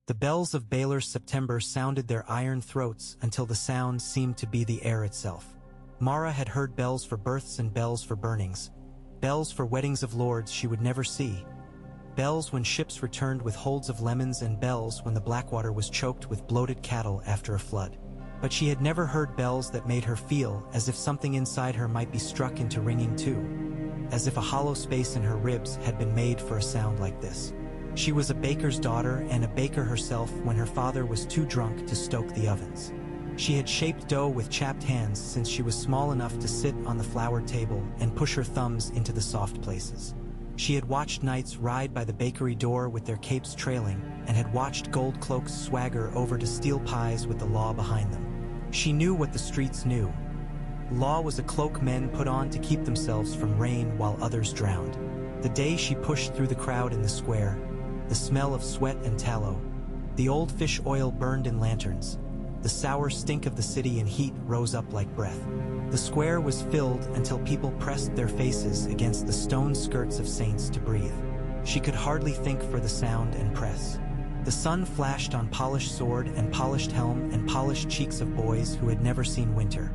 The bells of Baylor's September sounded their iron throats until the sound seemed to be the air itself. Mara had heard bells for births and bells for burnings, bells for weddings of lords she would never see, bells when ships returned with holds of lemons, and bells when the Blackwater was choked with bloated cattle after a flood. But she had never heard bells that made her feel as if something inside her might be struck into ringing too, as if a hollow space in her ribs had been made for a sound like this. She was a baker's daughter and a baker herself when her father was too drunk to stoke the ovens. She had shaped dough with chapped hands since she was small enough to sit on the floured table and push her thumbs into the soft places. She had watched knights ride by the bakery door with their capes trailing, and had watched gold cloaks swagger over to steal pies with the law behind them. She knew what the streets knew. Law was a cloak men put on to keep themselves from rain while others drowned. The day she pushed through the crowd in the square, the smell of sweat and tallow, the old fish oil burned in lanterns, the sour stink of the city in heat rose up like breath. The square was filled until people pressed their faces against the stone skirts of saints to breathe. She could hardly think for the sound and press. The sun flashed on polished sword and polished helm and polished cheeks of boys who had never seen winter.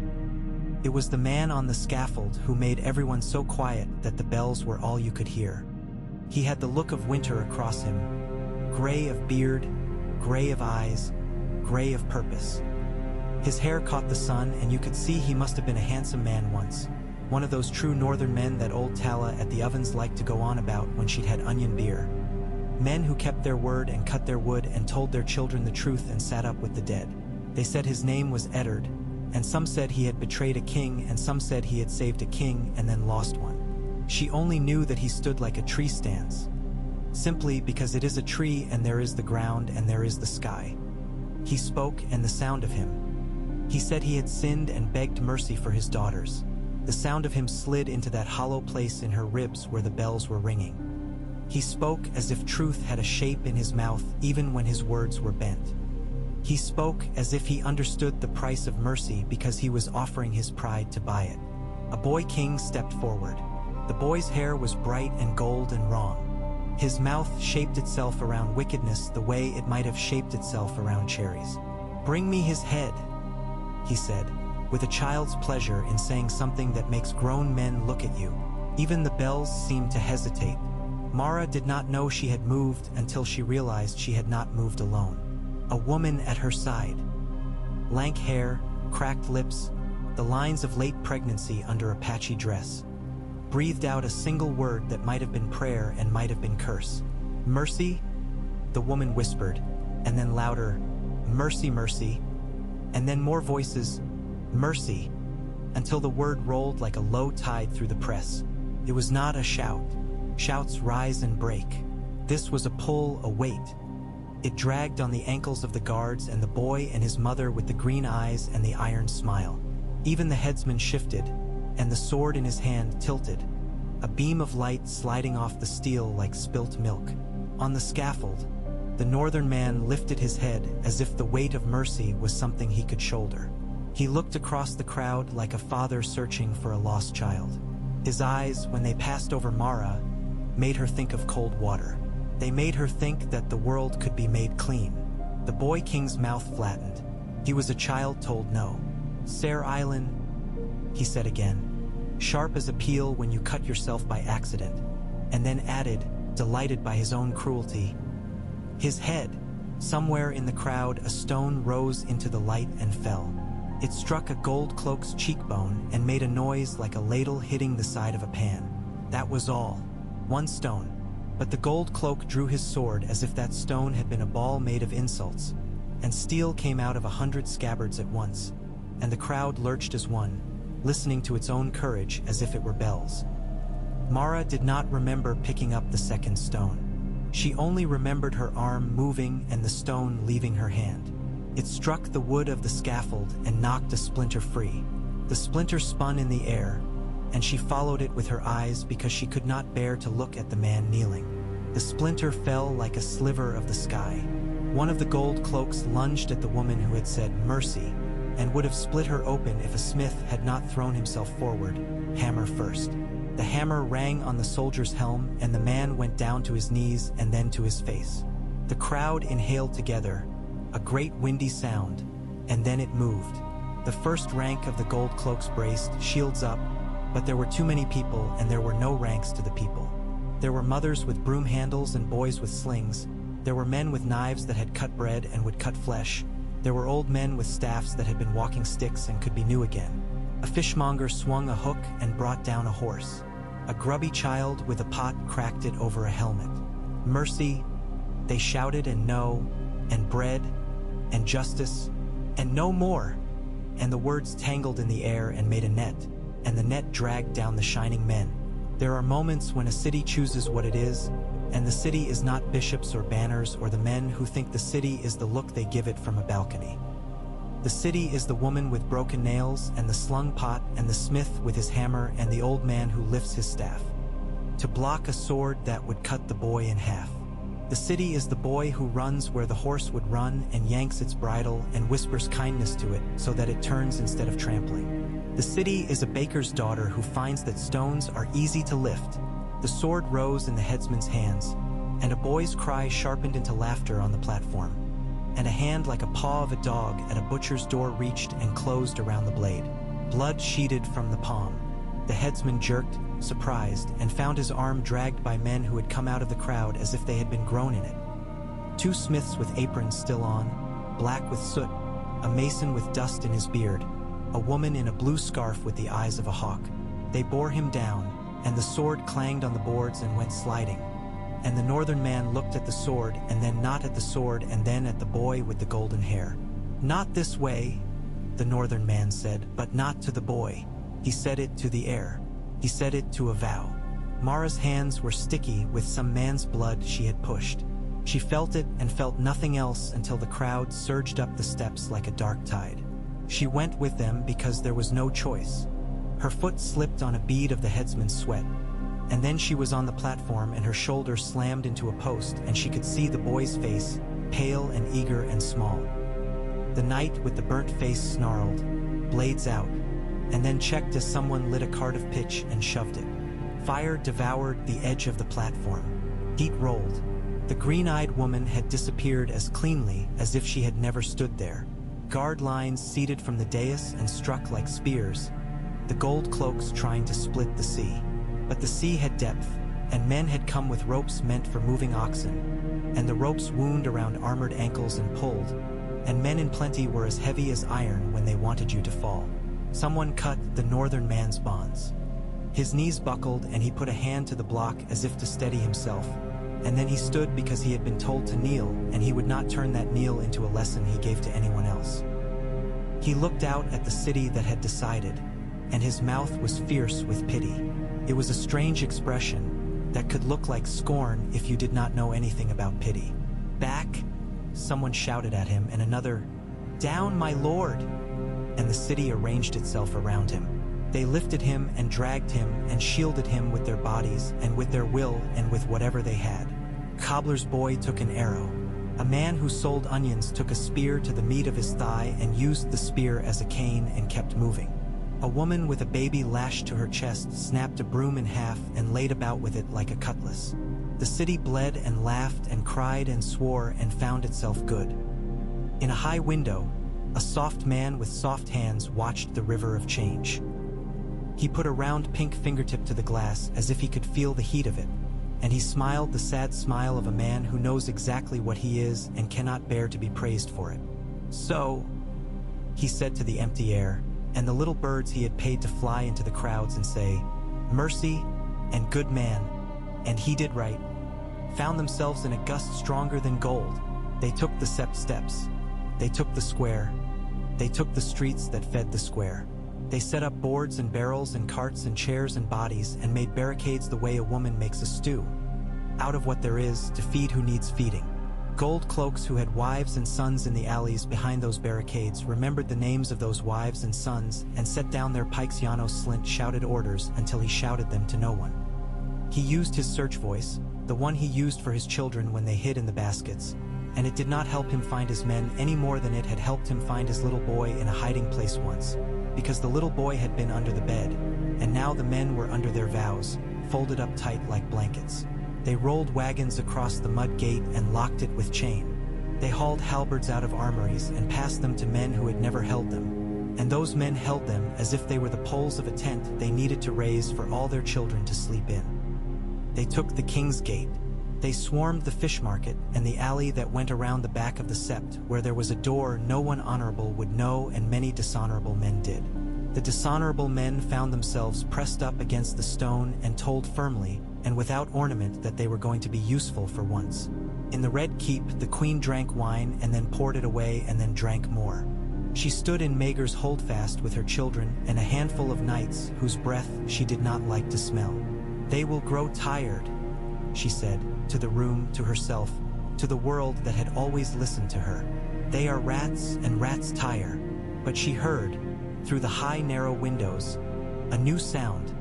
It was the man on the scaffold who made everyone so quiet that the bells were all you could hear. He had the look of winter across him, gray of beard, gray of eyes, gray of purpose. His hair caught the sun, and you could see he must have been a handsome man once, one of those true northern men that old Tala at the ovens liked to go on about when she'd had onion beer. Men who kept their word and cut their wood and told their children the truth and sat up with the dead. They said his name was Eddard, and some said he had betrayed a king, and some said he had saved a king and then lost one. She only knew that he stood like a tree stands, simply because it is a tree and there is the ground and there is the sky. He spoke, and the sound of him. He said he had sinned and begged mercy for his daughters. The sound of him slid into that hollow place in her ribs where the bells were ringing. He spoke as if truth had a shape in his mouth even when his words were bent. He spoke as if he understood the price of mercy because he was offering his pride to buy it. A boy king stepped forward. The boy's hair was bright and gold and wrong. His mouth shaped itself around wickedness the way it might have shaped itself around cherries. "Bring me his head," he said, with a child's pleasure in saying something that makes grown men look at you. Even the bells seemed to hesitate. Mara did not know she had moved until she realized she had not moved alone. A woman at her side. Lank hair, cracked lips, the lines of late pregnancy under a patchy dress. Breathed out a single word that might have been prayer and might have been curse. "Mercy?" the woman whispered, and then louder, "Mercy, mercy," and then more voices, "Mercy," until the word rolled like a low tide through the press. It was not a shout. Shouts rise and break. This was a pull, a weight. It dragged on the ankles of the guards and the boy and his mother with the green eyes and the iron smile. Even the headsman shifted, and the sword in his hand tilted, a beam of light sliding off the steel like spilt milk. On the scaffold, the northern man lifted his head as if the weight of mercy was something he could shoulder. He looked across the crowd like a father searching for a lost child. His eyes, when they passed over Mara, made her think of cold water. They made her think that the world could be made clean. The boy king's mouth flattened. He was a child told no. "Sare Island," he said again, sharp as a peel when you cut yourself by accident, and then added, delighted by his own cruelty. His head. Somewhere in the crowd a stone rose into the light and fell. It struck a gold cloak's cheekbone and made a noise like a ladle hitting the side of a pan. That was all. One stone. But the gold cloak drew his sword as if that stone had been a ball made of insults, and steel came out of 100 scabbards at once, and the crowd lurched as one, listening to its own courage as if it were bells. Mara did not remember picking up the second stone. She only remembered her arm moving and the stone leaving her hand. It struck the wood of the scaffold and knocked a splinter free. The splinter spun in the air, and she followed it with her eyes because she could not bear to look at the man kneeling. The splinter fell like a sliver of the sky. One of the gold cloaks lunged at the woman who had said mercy, and would have split her open if a smith had not thrown himself forward, hammer first. The hammer rang on the soldier's helm, and the man went down to his knees and then to his face. The crowd inhaled together, a great windy sound, and then it moved. The first rank of the gold cloaks braced, shields up, but there were too many people and there were no ranks to the people. There were mothers with broom handles and boys with slings. There were men with knives that had cut bread and would cut flesh. There were old men with staffs that had been walking sticks and could be new again. A fishmonger swung a hook and brought down a horse. A grubby child with a pot cracked it over a helmet. Mercy, they shouted, and no, and bread, and justice, and no more. And the words tangled in the air and made a net, and the net dragged down the shining men. There are moments when a city chooses what it is, and the city is not bishops or banners or the men who think the city is the look they give it from a balcony. The city is the woman with broken nails and the slung pot and the smith with his hammer and the old man who lifts his staff to block a sword that would cut the boy in half. The city is the boy who runs where the horse would run and yanks its bridle and whispers kindness to it so that it turns instead of trampling. The city is a baker's daughter who finds that stones are easy to lift. The sword rose in the headsman's hands, and a boy's cry sharpened into laughter on the platform, and a hand like a paw of a dog at a butcher's door reached and closed around the blade. Blood sheeted from the palm. The headsman jerked, surprised, and found his arm dragged by men who had come out of the crowd as if they had been grown in it. Two smiths with aprons still on, black with soot, a mason with dust in his beard, a woman in a blue scarf with the eyes of a hawk. They bore him down, and the sword clanged on the boards and went sliding. And the northern man looked at the sword, and then not at the sword, and then at the boy with the golden hair. "Not this way," the northern man said, "but not to the boy." He said it to the air. He said it to a vow. Mara's hands were sticky with some man's blood she had pushed. She felt it and felt nothing else until the crowd surged up the steps like a dark tide. She went with them because there was no choice. Her foot slipped on a bead of the headsman's sweat, and then she was on the platform and her shoulder slammed into a post and she could see the boy's face, pale and eager and small. The knight with the burnt face snarled, "Blades out," and then checked as someone lit a cart of pitch and shoved it. Fire devoured the edge of the platform. Heat rolled. The green-eyed woman had disappeared as cleanly as if she had never stood there. Guard lines seeded from the dais and struck like spears, the gold cloaks trying to split the sea. But the sea had depth, and men had come with ropes meant for moving oxen, and the ropes wound around armored ankles and pulled, and men in plenty were as heavy as iron when they wanted you to fall. Someone cut the northern man's bonds. His knees buckled and he put a hand to the block as if to steady himself, and then he stood because he had been told to kneel, and he would not turn that kneel into a lesson he gave to anyone else. He looked out at the city that had decided, and his mouth was fierce with pity. It was a strange expression that could look like scorn if you did not know anything about pity. "Back!" someone shouted at him, and another, "Down, my lord!" And the city arranged itself around him. They lifted him and dragged him and shielded him with their bodies and with their will and with whatever they had. Cobbler's boy took an arrow. A man who sold onions took a spear to the meat of his thigh and used the spear as a cane and kept moving. A woman with a baby lashed to her chest snapped a broom in half and laid about with it like a cutlass. The city bled and laughed and cried and swore and found itself good. In a high window, a soft man with soft hands watched the river of change. He put a round pink fingertip to the glass as if he could feel the heat of it, and he smiled the sad smile of a man who knows exactly what he is and cannot bear to be praised for it. "So," he said to the empty air, and the little birds he had paid to fly into the crowds and say, "Mercy and good man," and he did right, found themselves in a gust stronger than gold. They took the steps. They took the square. They took the streets that fed the square. They set up boards and barrels and carts and chairs and bodies and made barricades the way a woman makes a stew, out of what there is, to feed who needs feeding. Gold cloaks who had wives and sons in the alleys behind those barricades remembered the names of those wives and sons and set down their pikes. Janos Slint shouted orders until he shouted them to no one. He used his search voice, the one he used for his children when they hid in the baskets, and it did not help him find his men any more than it had helped him find his little boy in a hiding place once, because the little boy had been under the bed, and now the men were under their vows, folded up tight like blankets. They rolled wagons across the mud gate and locked it with chain. They hauled halberds out of armories and passed them to men who had never held them. And those men held them as if they were the poles of a tent they needed to raise for all their children to sleep in. They took the King's Gate. They swarmed the fish market and the alley that went around the back of the sept, where there was a door no one honorable would know and many dishonorable men did. The dishonorable men found themselves pressed up against the stone and told firmly and without ornament that they were going to be useful for once. In the Red Keep, the queen drank wine and then poured it away and then drank more. She stood in Maegor's holdfast with her children and a handful of knights whose breath she did not like to smell. They will grow tired, she said, to the room, to herself, to the world that had always listened to her. They are rats and rats tire. But she heard, through the high narrow windows, a new sound,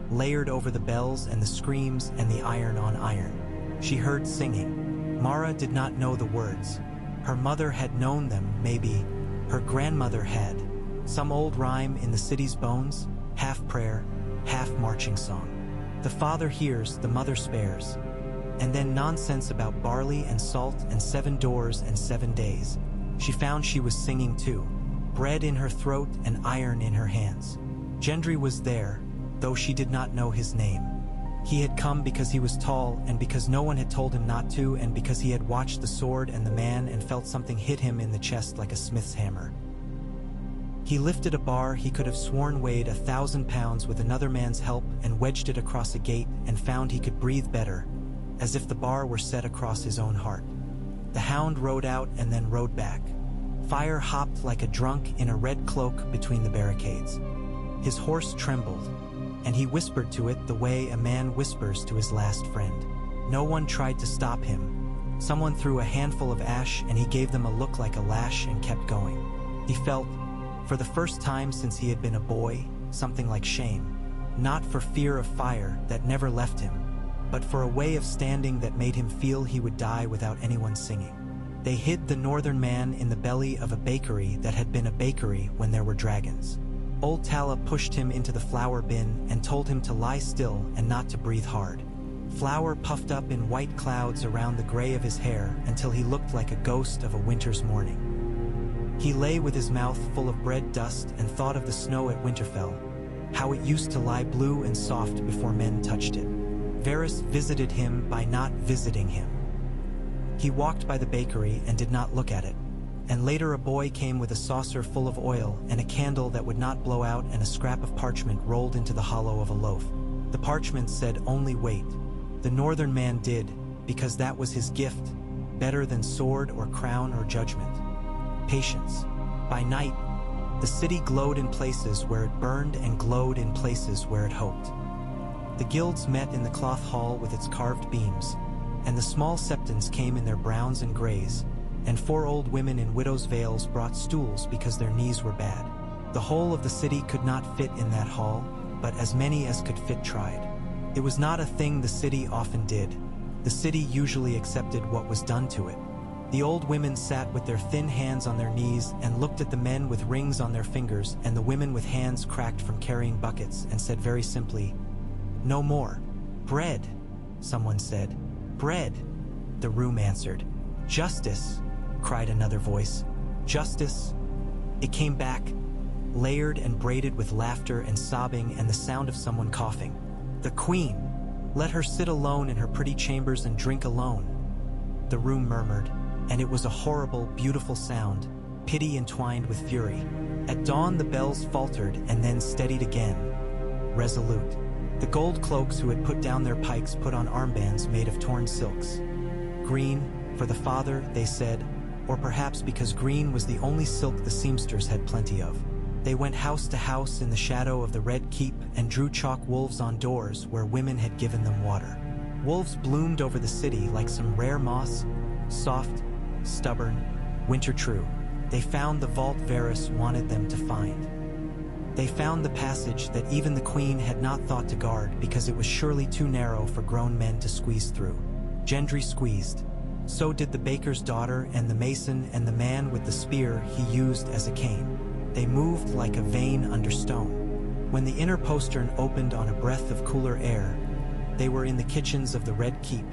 layered over the bells and the screams and the iron on iron. She heard singing. Mara did not know the words. Her mother had known them, maybe. Her grandmother had. Some old rhyme in the city's bones, half prayer, half marching song. The father hears, the mother spares. And then nonsense about barley and salt and 7 doors and 7 days. She found she was singing too. Bread in her throat and iron in her hands. Gendry was there, though she did not know his name. He had come because he was tall and because no one had told him not to and because he had watched the sword and the man and felt something hit him in the chest like a smith's hammer. He lifted a bar he could have sworn weighed 1,000 pounds with another man's help and wedged it across a gate and found he could breathe better, as if the bar were set across his own heart. The hound rode out and then rode back. Fire hopped like a drunk in a red cloak between the barricades. His horse trembled, and he whispered to it the way a man whispers to his last friend. No one tried to stop him. Someone threw a handful of ash and he gave them a look like a lash and kept going. He felt, for the first time since he had been a boy, something like shame. Not for fear of fire that never left him, but for a way of standing that made him feel he would die without anyone singing. They hid the northern man in the belly of a bakery that had been a bakery when there were dragons. Old Tala pushed him into the flour bin and told him to lie still and not to breathe hard. Flour puffed up in white clouds around the gray of his hair until he looked like a ghost of a winter's morning. He lay with his mouth full of bread dust and thought of the snow at Winterfell, how it used to lie blue and soft before men touched it. Varys visited him by not visiting him. He walked by the bakery and did not look at it. And later a boy came with a saucer full of oil and a candle that would not blow out and a scrap of parchment rolled into the hollow of a loaf. The parchment said only wait. The northern man did, because that was his gift, better than sword or crown or judgment. Patience. By night, the city glowed in places where it burned and glowed in places where it hoped. The guilds met in the cloth hall with its carved beams, and the small septons came in their browns and grays, and 4 old women in widows' veils brought stools because their knees were bad. The whole of the city could not fit in that hall, but as many as could fit tried. It was not a thing the city often did. The city usually accepted what was done to it. The old women sat with their thin hands on their knees and looked at the men with rings on their fingers and the women with hands cracked from carrying buckets and said very simply, "No more. Bread," someone said. "Bread," the room answered. "Justice," cried another voice. "Justice." It came back, layered and braided with laughter and sobbing and the sound of someone coughing. "The queen. Let her sit alone in her pretty chambers and drink alone." The room murmured, and it was a horrible, beautiful sound, pity entwined with fury. At dawn the bells faltered and then steadied again, resolute. The gold cloaks who had put down their pikes put on armbands made of torn silks. Green, for the father, they said, or perhaps because green was the only silk the seamsters had plenty of. They went house to house in the shadow of the Red Keep and drew chalk wolves on doors where women had given them water. Wolves bloomed over the city like some rare moss, soft, stubborn, winter true. They found the vault Varys wanted them to find. They found the passage that even the queen had not thought to guard because it was surely too narrow for grown men to squeeze through. Gendry squeezed. So did the baker's daughter and the mason and the man with the spear he used as a cane. They moved like a vein under stone. When the inner postern opened on a breath of cooler air, They were in the kitchens of the Red Keep,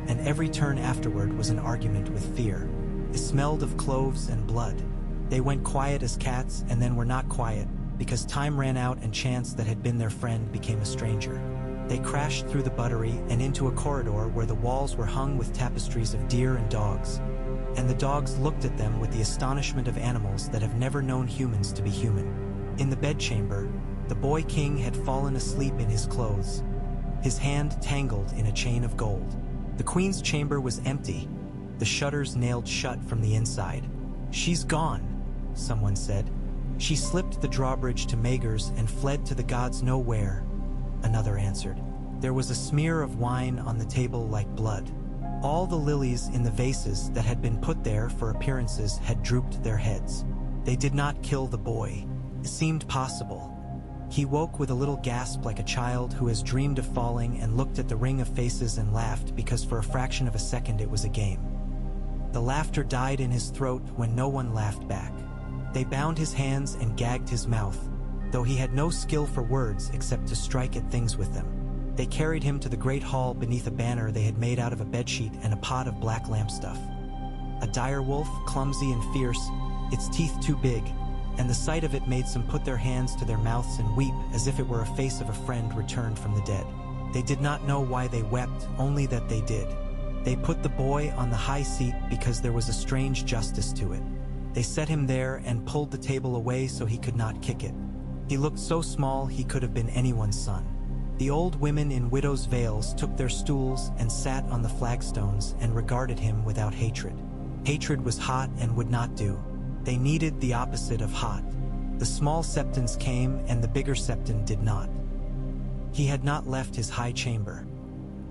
and every turn afterward was an argument with fear. It smelled of cloves and blood. They went quiet as cats and then were not quiet, because time ran out and chance that had been their friend became a stranger. They crashed through the buttery and into a corridor where the walls were hung with tapestries of deer and dogs. And the dogs looked at them with the astonishment of animals that have never known humans to be human. In the bedchamber, the boy king had fallen asleep in his clothes, his hand tangled in a chain of gold. The queen's chamber was empty, the shutters nailed shut from the inside. "She's gone," someone said. "She slipped the drawbridge to Magers and fled to the gods nowhere," another answered. There was a smear of wine on the table like blood. All the lilies in the vases that had been put there for appearances had drooped their heads. They did not kill the boy. It seemed possible. He woke with a little gasp like a child who has dreamed of falling and looked at the ring of faces and laughed because for a fraction of a second it was a game. The laughter died in his throat when no one laughed back. They bound his hands and gagged his mouth, though he had no skill for words except to strike at things with them. They carried him to the great hall beneath a banner they had made out of a bedsheet and a pot of black lamp stuff. A dire wolf, clumsy and fierce, its teeth too big, and the sight of it made some put their hands to their mouths and weep as if it were a face of a friend returned from the dead. They did not know why they wept, only that they did. They put the boy on the high seat because there was a strange justice to it. They set him there and pulled the table away so he could not kick it. He looked so small he could have been anyone's son. The old women in widows' veils took their stools and sat on the flagstones and regarded him without hatred. Hatred was hot and would not do. They needed the opposite of hot. The small septons came and the bigger septon did not. He had not left his high chamber.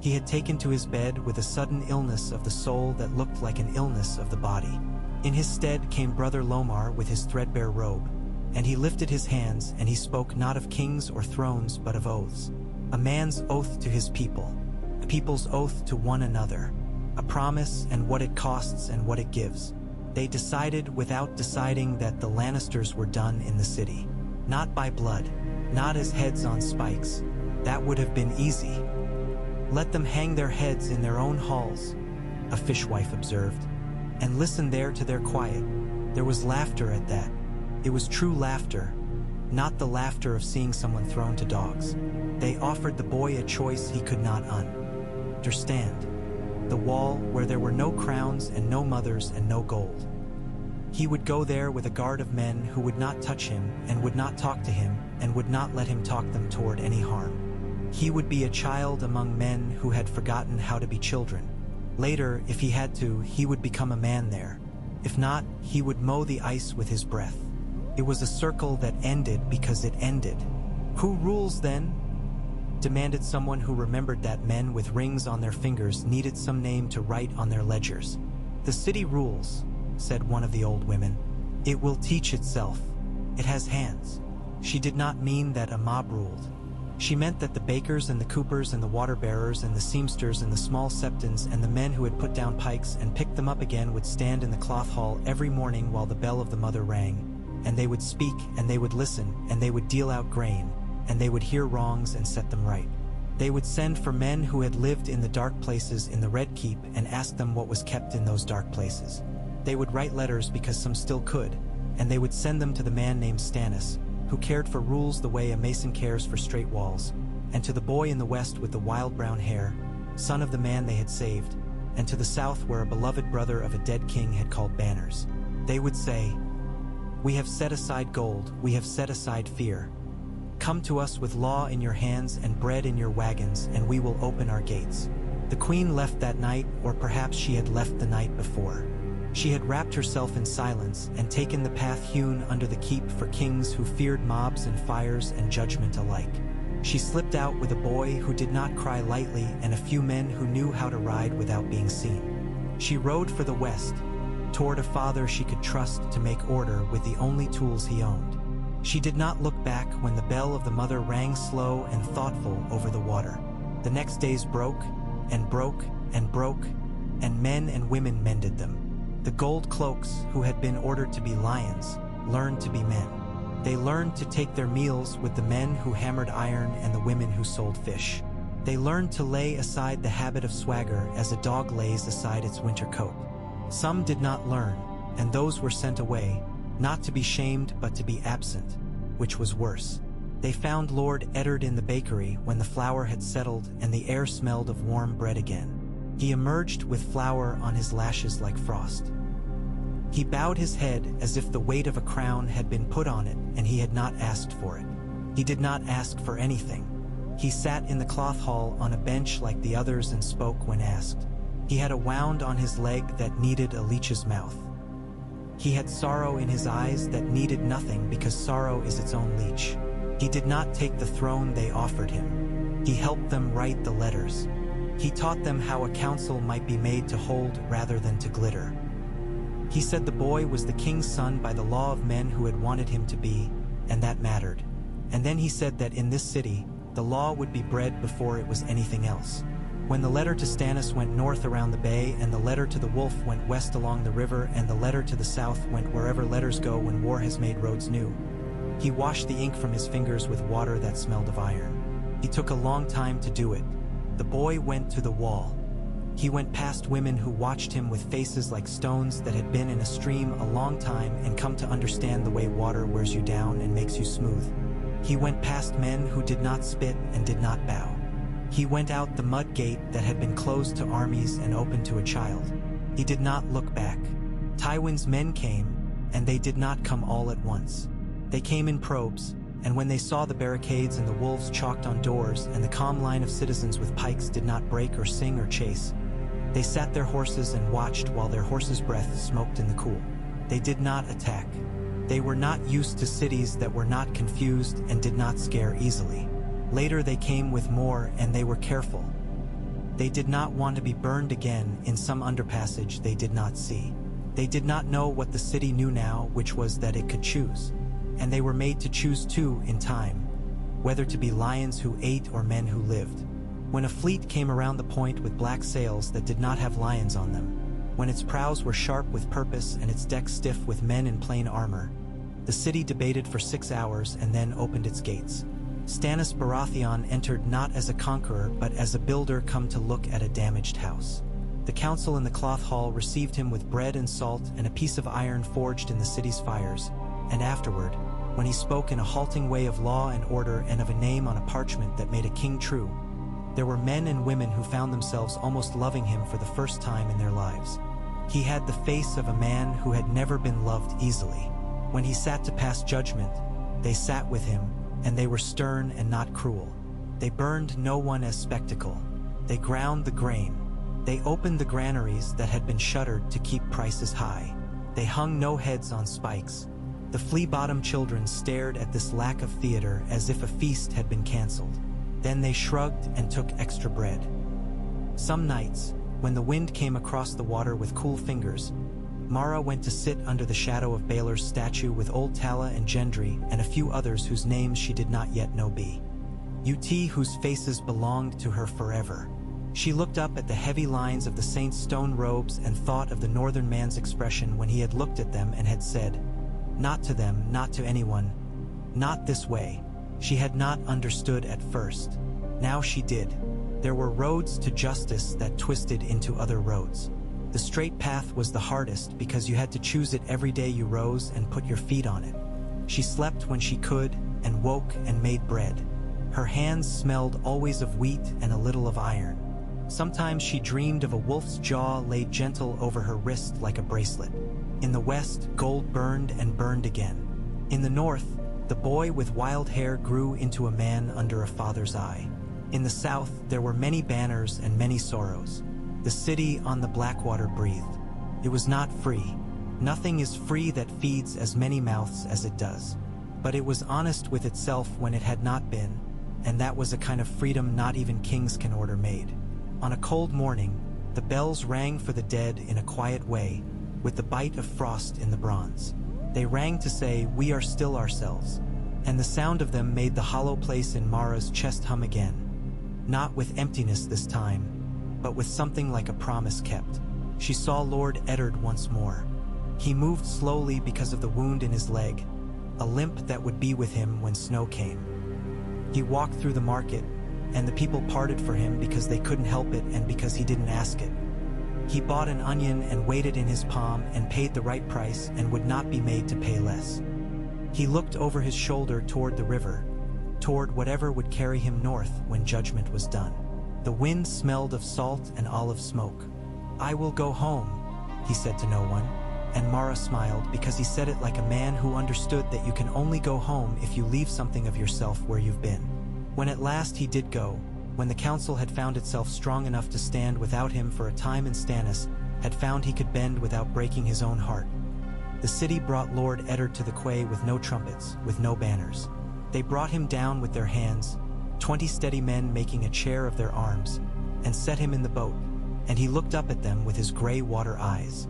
He had taken to his bed with a sudden illness of the soul that looked like an illness of the body. In his stead came Brother Lomar with his threadbare robe, and he lifted his hands and he spoke not of kings or thrones but of oaths. A man's oath to his people, a people's oath to one another, a promise and what it costs and what it gives. They decided without deciding that the Lannisters were done in the city. Not by blood, not as heads on spikes. That would have been easy. Let them hang their heads in their own halls, a fishwife observed, and listen there to their quiet. There was laughter at that. It was true laughter, not the laughter of seeing someone thrown to dogs. They offered the boy a choice he could not understand. The wall where there were no crowns and no mothers and no gold. He would go there with a guard of men who would not touch him and would not talk to him and would not let him talk them toward any harm. He would be a child among men who had forgotten how to be children. Later, if he had to, he would become a man there. If not, he would mow the ice with his breath. It was a circle that ended because it ended. Who rules then? Demanded someone who remembered that men with rings on their fingers needed some name to write on their ledgers. The city rules, said one of the old women. It will teach itself. It has hands. She did not mean that a mob ruled. She meant that the bakers and the coopers and the water bearers and the seamsters and the small septons and the men who had put down pikes and picked them up again would stand in the cloth hall every morning while the bell of the mother rang, and they would speak and they would listen and they would deal out grain, and they would hear wrongs and set them right. They would send for men who had lived in the dark places in the Red Keep and ask them what was kept in those dark places. They would write letters because some still could, and they would send them to the man named Stannis, who cared for rules the way a mason cares for straight walls, and to the boy in the west with the wild brown hair, son of the man they had saved, and to the south where a beloved brother of a dead king had called banners. They would say, "We have set aside gold, we have set aside fear. Come to us with law in your hands and bread in your wagons, and we will open our gates." The queen left that night, or perhaps she had left the night before. She had wrapped herself in silence and taken the path hewn under the keep for kings who feared mobs and fires and judgment alike. She slipped out with a boy who did not cry lightly and a few men who knew how to ride without being seen. She rode for the west, toward a father she could trust to make order with the only tools he owned. She did not look back when the bell of the mother rang slow and thoughtful over the water. The next days broke, and broke, and broke, and men and women mended them. The gold cloaks, who had been ordered to be lions, learned to be men. They learned to take their meals with the men who hammered iron and the women who sold fish. They learned to lay aside the habit of swagger as a dog lays aside its winter coat. Some did not learn, and those were sent away, not to be shamed but to be absent, which was worse. They found Lord Eddard in the bakery when the flour had settled and the air smelled of warm bread again. He emerged with flour on his lashes like frost. He bowed his head as if the weight of a crown had been put on it and he had not asked for it. He did not ask for anything. He sat in the cloth hall on a bench like the others and spoke when asked. He had a wound on his leg that needed a leech's mouth. He had sorrow in his eyes that needed nothing because sorrow is its own leech. He did not take the throne they offered him. He helped them write the letters. He taught them how a council might be made to hold rather than to glitter. He said the boy was the king's son by the law of men who had wanted him to be, and that mattered. And then he said that in this city, the law would be bred before it was anything else. When the letter to Stannis went north around the bay, and the letter to the wolf went west along the river, and the letter to the south went wherever letters go when war has made roads new. He washed the ink from his fingers with water that smelled of iron. He took a long time to do it. The boy went to the wall. He went past women who watched him with faces like stones that had been in a stream a long time and come to understand the way water wears you down and makes you smooth. He went past men who did not spit and did not bow. He went out the mud gate that had been closed to armies and opened to a child. He did not look back. Tywin's men came, and they did not come all at once. They came in probes, and when they saw the barricades and the wolves chalked on doors and the calm line of citizens with pikes did not break or sing or chase, they sat their horses and watched while their horses' breath smoked in the cool. They did not attack. They were not used to cities that were not confused and did not scare easily. Later they came with more and they were careful. They did not want to be burned again in some underpassage they did not see. They did not know what the city knew now, which was that it could choose. And they were made to choose too in time, whether to be lions who ate or men who lived. When a fleet came around the point with black sails that did not have lions on them, when its prows were sharp with purpose and its decks stiff with men in plain armor, the city debated for 6 hours and then opened its gates. Stannis Baratheon entered not as a conqueror but as a builder come to look at a damaged house. The council in the cloth hall received him with bread and salt and a piece of iron forged in the city's fires, and afterward, when he spoke in a halting way of law and order and of a name on a parchment that made a king true, there were men and women who found themselves almost loving him for the first time in their lives. He had the face of a man who had never been loved easily. When he sat to pass judgment, they sat with him, and they were stern and not cruel. They burned no one as spectacle. They ground the grain. They opened the granaries that had been shuttered to keep prices high. They hung no heads on spikes. The flea-bottom children stared at this lack of theater as if a feast had been cancelled. Then they shrugged and took extra bread. Some nights, when the wind came across the water with cool fingers, Mara went to sit under the shadow of Baelor's statue with old Tala and Gendry and a few others whose names she did not yet know Ut whose faces belonged to her forever. She looked up at the heavy lines of the saints' stone robes and thought of the northern man's expression when he had looked at them and had said, "Not to them, not to anyone, not this way." She had not understood at first. Now she did. There were roads to justice that twisted into other roads. The straight path was the hardest because you had to choose it every day you rose and put your feet on it. She slept when she could and woke and made bread. Her hands smelled always of wheat and a little of iron. Sometimes she dreamed of a wolf's jaw laid gentle over her wrist like a bracelet. In the west, gold burned and burned again. In the north, the boy with wild hair grew into a man under a father's eye. In the south, there were many banners and many sorrows. The city on the Blackwater breathed. It was not free. Nothing is free that feeds as many mouths as it does. But it was honest with itself when it had not been, and that was a kind of freedom not even kings can order made. On a cold morning, the bells rang for the dead in a quiet way, with the bite of frost in the bronze. They rang to say, "We are still ourselves," and the sound of them made the hollow place in Mara's chest hum again. Not with emptiness this time, but with something like a promise kept. She saw Lord Eddard once more. He moved slowly because of the wound in his leg, a limp that would be with him when snow came. He walked through the market, and the people parted for him because they couldn't help it and because he didn't ask it. He bought an onion and weighed it in his palm and paid the right price and would not be made to pay less. He looked over his shoulder toward the river, toward whatever would carry him north when judgment was done. The wind smelled of salt and olive smoke. "I will go home," he said to no one, and Mara smiled because he said it like a man who understood that you can only go home if you leave something of yourself where you've been. When at last he did go, when the council had found itself strong enough to stand without him for a time and Stannis had found he could bend without breaking his own heart, the city brought Lord Eddard to the quay with no trumpets, with no banners. They brought him down with their hands, 20 steady men making a chair of their arms, and set him in the boat, and he looked up at them with his gray water eyes.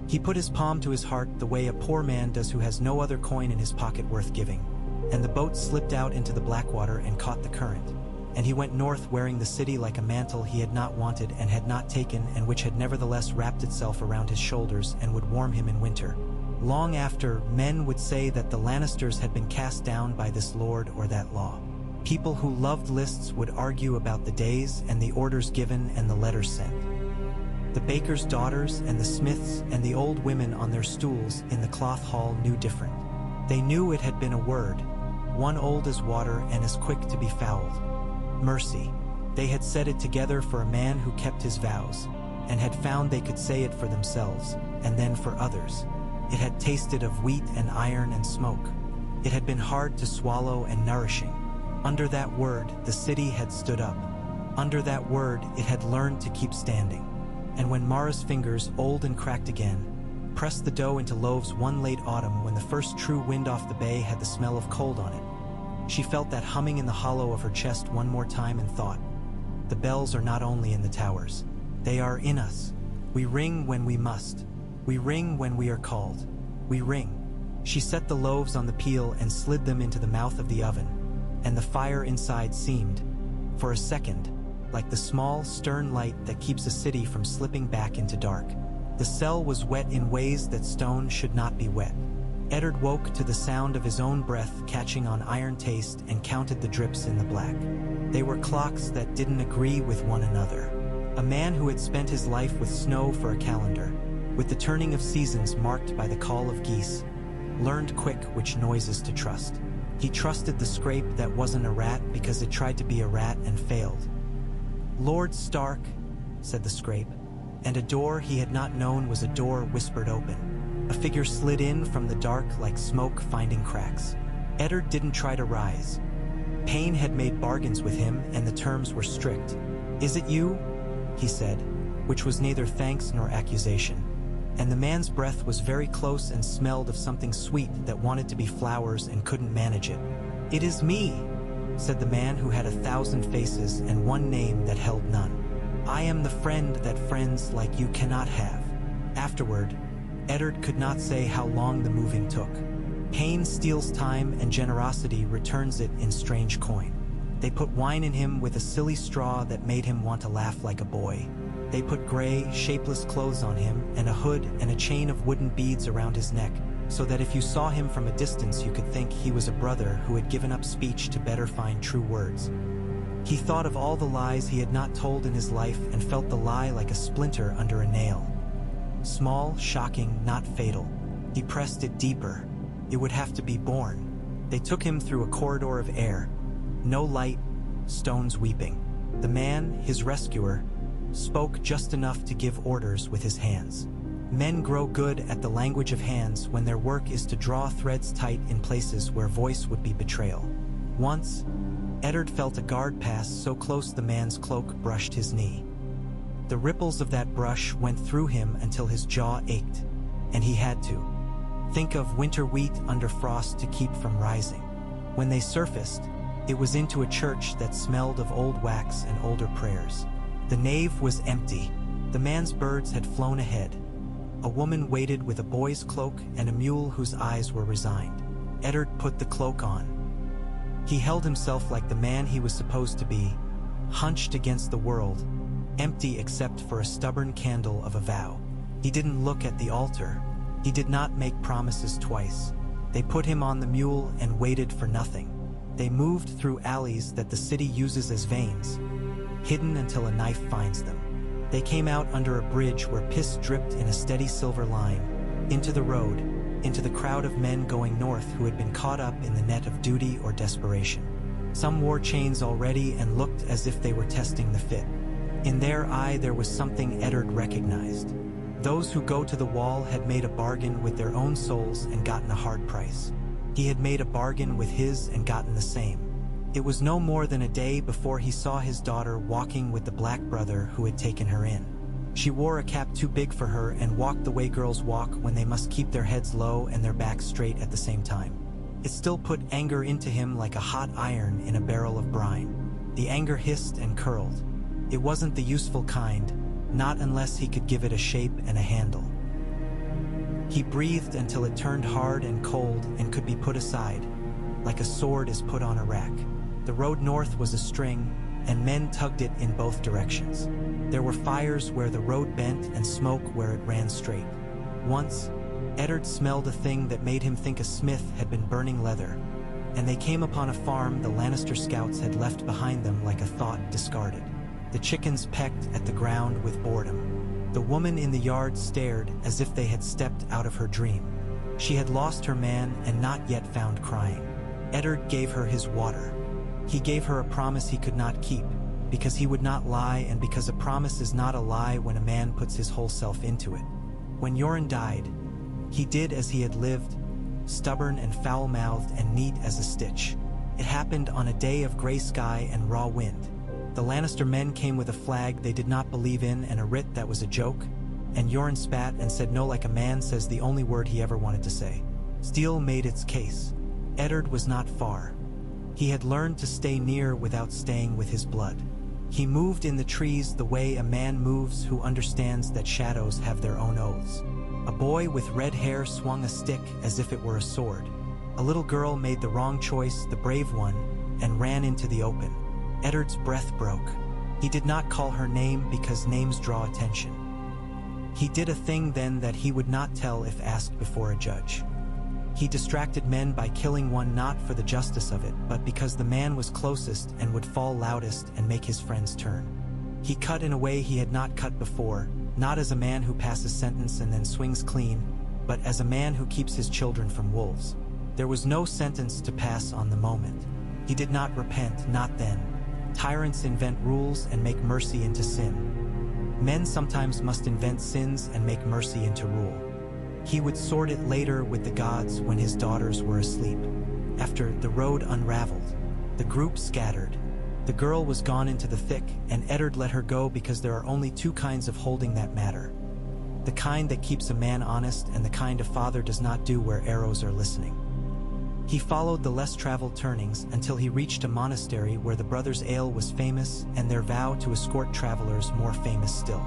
He put his palm to his heart the way a poor man does who has no other coin in his pocket worth giving, and the boat slipped out into the black water and caught the current, and he went north wearing the city like a mantle he had not wanted and had not taken and which had nevertheless wrapped itself around his shoulders and would warm him in winter. Long after, men would say that the Lannisters had been cast down by this lord or that law. People who loved lists would argue about the days and the orders given and the letters sent. The bakers' daughters and the smiths and the old women on their stools in the cloth hall knew different. They knew it had been a word, one old as water and as quick to be fouled. Mercy. They had said it together for a man who kept his vows, and had found they could say it for themselves, and then for others. It had tasted of wheat and iron and smoke. It had been hard to swallow and nourishing. Under that word, the city had stood up. Under that word, it had learned to keep standing. And when Mara's fingers, old and cracked again, pressed the dough into loaves one late autumn when the first true wind off the bay had the smell of cold on it, she felt that humming in the hollow of her chest one more time and thought, the bells are not only in the towers, they are in us. We ring when we must. We ring when we are called. We ring. She set the loaves on the peel and slid them into the mouth of the oven, and the fire inside seemed, for a second, like the small, stern light that keeps a city from slipping back into dark. The cell was wet in ways that stone should not be wet. Eddard woke to the sound of his own breath catching on iron taste and counted the drips in the black. They were clocks that didn't agree with one another. A man who had spent his life with snow for a calendar, with the turning of seasons marked by the call of geese, learned quick which noises to trust. He trusted the scrape that wasn't a rat because it tried to be a rat and failed. "Lord Stark," said the scrape, and a door he had not known was a door whispered open. A figure slid in from the dark like smoke finding cracks. Eddard didn't try to rise. Pain had made bargains with him and the terms were strict. "Is it you?" he said, which was neither thanks nor accusation. And the man's breath was very close and smelled of something sweet that wanted to be flowers and couldn't manage it. "It is me," said the man who had 1,000 faces and one name that held none. "I am the friend that friends like you cannot have." Afterward, Eddard could not say how long the moving took. Pain steals time and generosity returns it in strange coin. They put wine in him with a silly straw that made him want to laugh like a boy. They put gray, shapeless clothes on him and a hood and a chain of wooden beads around his neck, so that if you saw him from a distance you could think he was a brother who had given up speech to better find true words. He thought of all the lies he had not told in his life and felt the lie like a splinter under a nail. Small, shocking, not fatal. He pressed it deeper. It would have to be born. They took him through a corridor of air. No light, stones weeping. The man, his rescuer, spoke just enough to give orders with his hands. Men grow good at the language of hands when their work is to draw threads tight in places where voice would be betrayal. Once, Eddard felt a guard pass so close the man's cloak brushed his knee. The ripples of that brush went through him until his jaw ached, and he had to think of winter wheat under frost to keep from rising. When they surfaced, it was into a church that smelled of old wax and older prayers. The nave was empty. The man's birds had flown ahead. A woman waited with a boy's cloak and a mule whose eyes were resigned. Eddard put the cloak on. He held himself like the man he was supposed to be, hunched against the world, empty except for a stubborn candle of a vow. He didn't look at the altar. He did not make promises twice. They put him on the mule and waited for nothing. They moved through alleys that the city uses as veins, hidden until a knife finds them. They came out under a bridge where piss dripped in a steady silver line, into the road, into the crowd of men going north who had been caught up in the net of duty or desperation. Some wore chains already and looked as if they were testing the fit. In their eye there was something Eddard recognized. Those who go to the wall had made a bargain with their own souls and gotten a hard price. He had made a bargain with his and gotten the same. It was no more than a day before he saw his daughter walking with the black brother who had taken her in. She wore a cap too big for her and walked the way girls walk when they must keep their heads low and their backs straight at the same time. It still put anger into him like a hot iron in a barrel of brine. The anger hissed and curled. It wasn't the useful kind, not unless he could give it a shape and a handle. He breathed until it turned hard and cold and could be put aside, like a sword is put on a rack. The road north was a string, and men tugged it in both directions. There were fires where the road bent and smoke where it ran straight. Once, Eddard smelled a thing that made him think a smith had been burning leather, and they came upon a farm the Lannister scouts had left behind them like a thought discarded. The chickens pecked at the ground with boredom. The woman in the yard stared as if they had stepped out of her dream. She had lost her man and not yet found crying. Eddard gave her his water. He gave her a promise he could not keep, because he would not lie and because a promise is not a lie when a man puts his whole self into it. When Yoren died, he did as he had lived, stubborn and foul-mouthed and neat as a stitch. It happened on a day of gray sky and raw wind. The Lannister men came with a flag they did not believe in and a writ that was a joke, and Yoren spat and said no like a man says the only word he ever wanted to say. Steel made its case. Eddard was not far. He had learned to stay near without staying with his blood. He moved in the trees the way a man moves who understands that shadows have their own oaths. A boy with red hair swung a stick as if it were a sword. A little girl made the wrong choice, the brave one, and ran into the open. Eddard's breath broke. He did not call her name because names draw attention. He did a thing then that he would not tell if asked before a judge. He distracted men by killing one not for the justice of it, but because the man was closest and would fall loudest and make his friends turn. He cut in a way he had not cut before, not as a man who passes sentence and then swings clean, but as a man who keeps his children from wolves. There was no sentence to pass on the moment. He did not repent, not then. Tyrants invent rules and make mercy into sin. Men sometimes must invent sins and make mercy into rule. He would sort it later with the gods when his daughters were asleep. After the road unraveled, the group scattered. The girl was gone into the thick, and Eddard let her go because there are only two kinds of holding that matter. The kind that keeps a man honest and the kind a father does not do where arrows are listening. He followed the less traveled turnings until he reached a monastery where the brothers' ale was famous and their vow to escort travelers more famous still.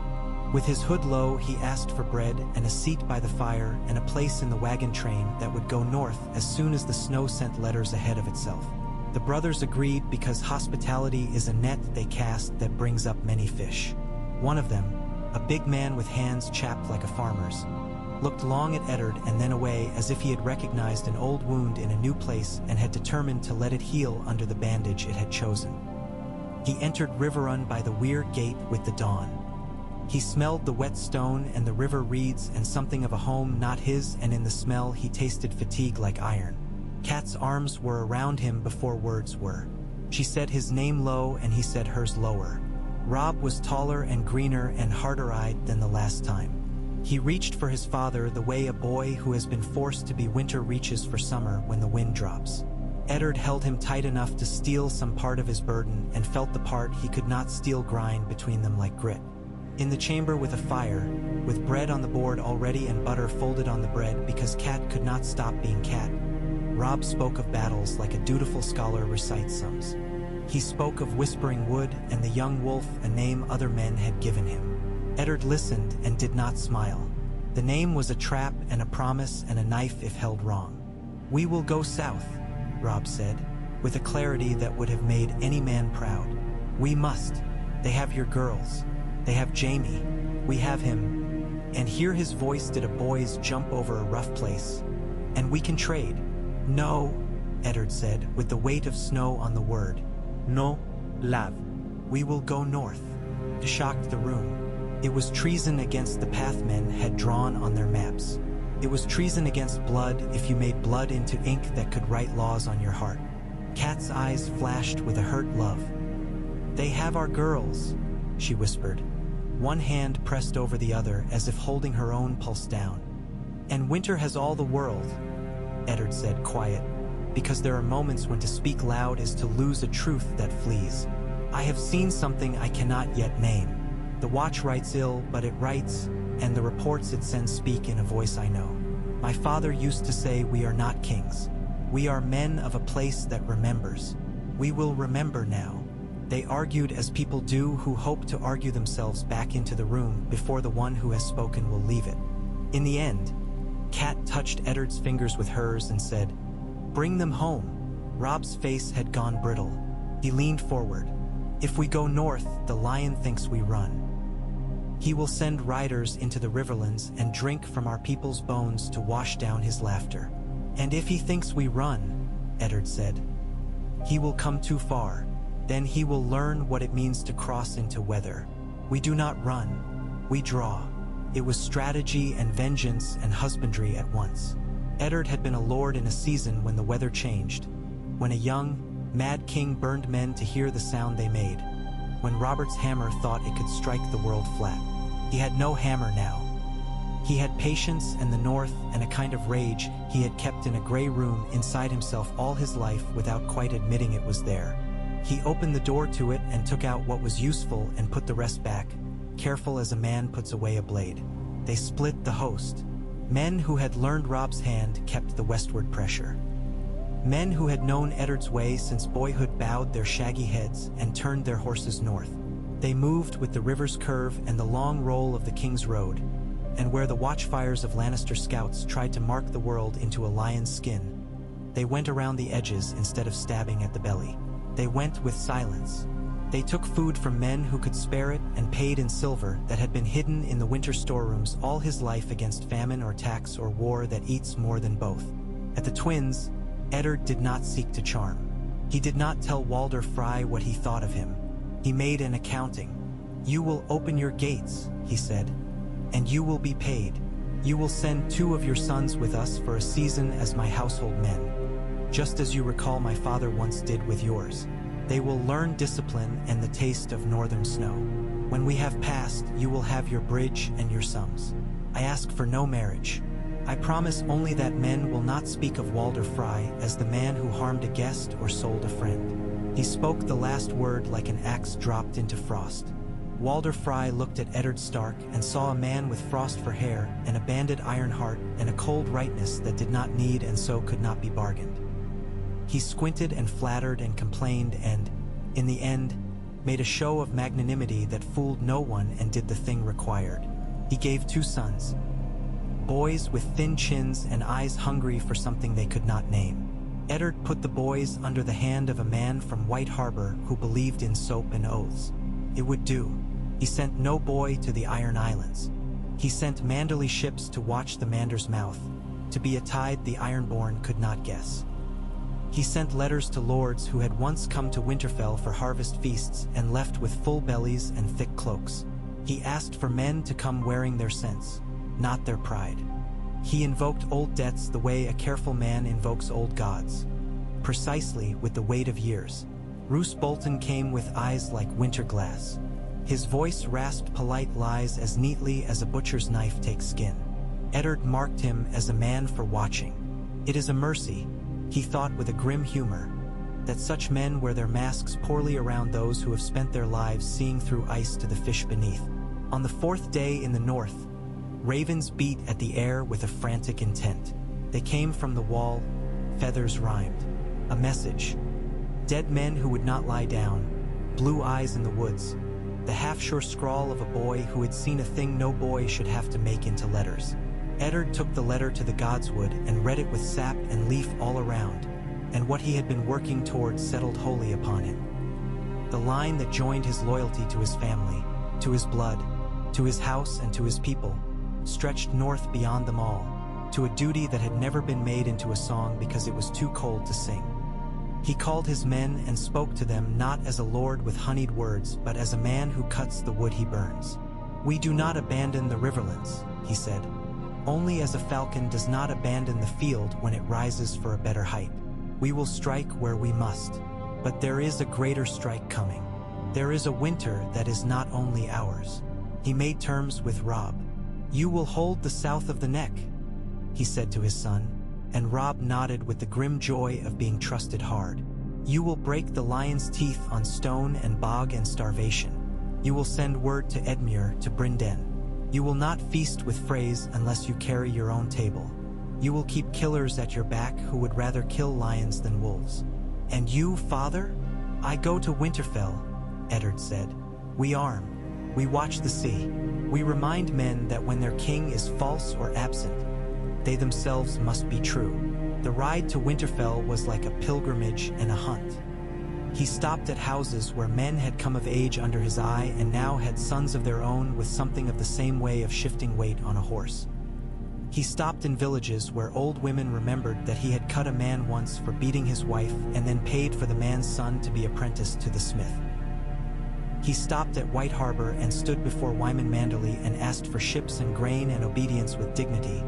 With his hood low, he asked for bread and a seat by the fire and a place in the wagon train that would go north as soon as the snow sent letters ahead of itself. The brothers agreed because hospitality is a net they cast that brings up many fish. One of them, a big man with hands chapped like a farmer's, looked long at Eddard and then away as if he had recognized an old wound in a new place and had determined to let it heal under the bandage it had chosen. He entered Riverrun by the weir gate with the dawn. He smelled the wet stone and the river reeds and something of a home not his, and in the smell he tasted fatigue like iron. Kat's arms were around him before words were. She said his name low and he said hers lower. Robb was taller and greener and harder-eyed than the last time. He reached for his father the way a boy who has been forced to be winter reaches for summer when the wind drops. Eddard held him tight enough to steal some part of his burden and felt the part he could not steal grind between them like grit. In the chamber with a fire, with bread on the board already and butter folded on the bread because Cat could not stop being Cat, Robb spoke of battles like a dutiful scholar recites sums. He spoke of Whispering Wood and the young wolf, a name other men had given him. Eddard listened and did not smile. The name was a trap and a promise and a knife if held wrong. "We will go south," Robb said, with a clarity that would have made any man proud. "We must. They have your girls. They have Jaime. We have him." And hear his voice did a boy's jump over a rough place. "And we can trade." "No," Eddard said, with the weight of snow on the word. No, lav. We will go north. It shocked the room. It was treason against the path men had drawn on their maps. It was treason against blood if you made blood into ink that could write laws on your heart. Kat's eyes flashed with a hurt love. They have our girls, she whispered. One hand pressed over the other as if holding her own pulse down. And winter has all the world, Eddard said, quiet, because there are moments when to speak loud is to lose a truth that flees. I have seen something I cannot yet name. The watch writes ill, but it writes, and the reports it sends speak in a voice I know. My father used to say we are not kings. We are men of a place that remembers. We will remember now. They argued as people do who hope to argue themselves back into the room before the one who has spoken will leave it. In the end, Kat touched Eddard's fingers with hers and said, "Bring them home." Rob's face had gone brittle. He leaned forward. "If we go north, the lion thinks we run. He will send riders into the riverlands and drink from our people's bones to wash down his laughter. And if he thinks we run," Eddard said, "he will come too far. Then he will learn what it means to cross into weather. We do not run, we draw." It was strategy and vengeance and husbandry at once. Eddard had been a lord in a season when the weather changed, when a young, mad king burned men to hear the sound they made, when Robert's hammer thought it could strike the world flat. He had no hammer now. He had patience and the north and a kind of rage he had kept in a gray room inside himself all his life without quite admitting it was there. He opened the door to it and took out what was useful and put the rest back, careful as a man puts away a blade. They split the host. Men who had learned Rob's hand kept the westward pressure. Men who had known Eddard's way since boyhood bowed their shaggy heads and turned their horses north. They moved with the river's curve and the long roll of the King's Road, and where the watchfires of Lannister scouts tried to mark the world into a lion's skin, they went around the edges instead of stabbing at the belly. They went with silence. They took food from men who could spare it and paid in silver that had been hidden in the winter storerooms all his life against famine or tax or war that eats more than both. At the twins, Eddard did not seek to charm. He did not tell Walder Frey what he thought of him. He made an accounting. "You will open your gates," he said, "and you will be paid. You will send 2 of your sons with us for a season as my household men, just as you recall my father once did with yours. They will learn discipline and the taste of northern snow. When we have passed, you will have your bridge and your sums. I ask for no marriage. I promise only that men will not speak of Walder Frey as the man who harmed a guest or sold a friend." He spoke the last word like an axe dropped into frost. Walder Frey looked at Eddard Stark and saw a man with frost for hair and a banded iron heart and a cold rightness that did not need and so could not be bargained. He squinted and flattered and complained and, in the end, made a show of magnanimity that fooled no one and did the thing required. He gave 2 sons, boys with thin chins and eyes hungry for something they could not name. Eddard put the boys under the hand of a man from White Harbor who believed in soap and oaths. It would do. He sent no boy to the Iron Islands. He sent Manderly ships to watch the Mander's mouth, to be a tide the Ironborn could not guess. He sent letters to lords who had once come to Winterfell for harvest feasts and left with full bellies and thick cloaks. He asked for men to come wearing their sense, not their pride. He invoked old debts the way a careful man invokes old gods, precisely with the weight of years. Roose Bolton came with eyes like winter glass. His voice rasped polite lies as neatly as a butcher's knife takes skin. Eddard marked him as a man for watching. It is a mercy, he thought with a grim humor, that such men wear their masks poorly around those who have spent their lives seeing through ice to the fish beneath. On the 4th day in the north, ravens beat at the air with a frantic intent. They came from the wall, feathers rhymed. A message. Dead men who would not lie down, blue eyes in the woods, the half-sure scrawl of a boy who had seen a thing no boy should have to make into letters. Eddard took the letter to the godswood and read it with sap and leaf all around, and what he had been working towards settled wholly upon him. The line that joined his loyalty to his family, to his blood, to his house and to his people, stretched north beyond them all, to a duty that had never been made into a song because it was too cold to sing. He called his men and spoke to them not as a lord with honeyed words, but as a man who cuts the wood he burns. "We do not abandon the riverlands," he said, "only as a falcon does not abandon the field when it rises for a better height. We will strike where we must, but there is a greater strike coming. There is a winter that is not only ours." He made terms with Rob. "You will hold the south of the neck," he said to his son, and Rob nodded with the grim joy of being trusted hard. "You will break the lion's teeth on stone and bog and starvation. You will send word to Edmure to Brinden. You will not feast with Freys unless you carry your own table. You will keep killers at your back who would rather kill lions than wolves." "And you, father?" "I go to Winterfell," Eddard said. "We arm. We watch the sea. We remind men that when their king is false or absent, they themselves must be true." The ride to Winterfell was like a pilgrimage and a hunt. He stopped at houses where men had come of age under his eye and now had sons of their own with something of the same way of shifting weight on a horse. He stopped in villages where old women remembered that he had cut a man once for beating his wife and then paid for the man's son to be apprenticed to the smith. He stopped at White Harbor and stood before Wyman Manderley and asked for ships and grain and obedience with dignity,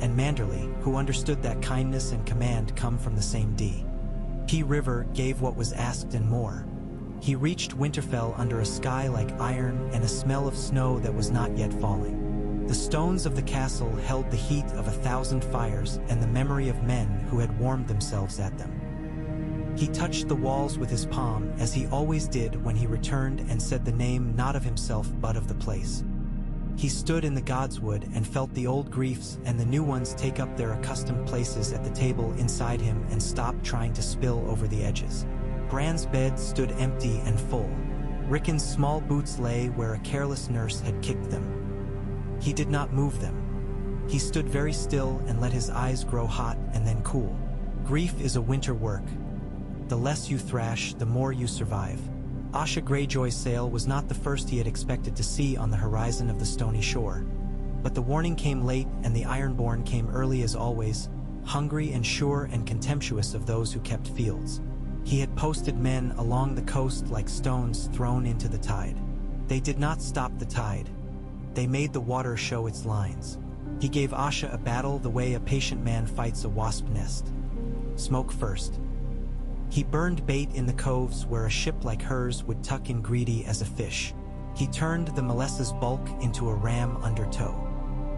and Manderley, who understood that kindness and command come from the same P River, gave what was asked and more. He reached Winterfell under a sky like iron and a smell of snow that was not yet falling. The stones of the castle held the heat of 1,000 fires and the memory of men who had warmed themselves at them. He touched the walls with his palm, as he always did when he returned, and said the name not of himself but of the place. He stood in the godswood and felt the old griefs and the new ones take up their accustomed places at the table inside him and stopped trying to spill over the edges. Bran's bed stood empty and full. Rickon's small boots lay where a careless nurse had kicked them. He did not move them. He stood very still and let his eyes grow hot and then cool. Grief is a winter work. The less you thrash, the more you survive. Asha Greyjoy's sail was not the first he had expected to see on the horizon of the stony shore. But the warning came late and the Ironborn came early as always, hungry and sure and contemptuous of those who kept fields. He had posted men along the coast like stones thrown into the tide. They did not stop the tide. They made the water show its lines. He gave Asha a battle the way a patient man fights a wasp nest. Smoke first. He burned bait in the coves where a ship like hers would tuck in greedy as a fish. He turned the Melessa's bulk into a ram under tow.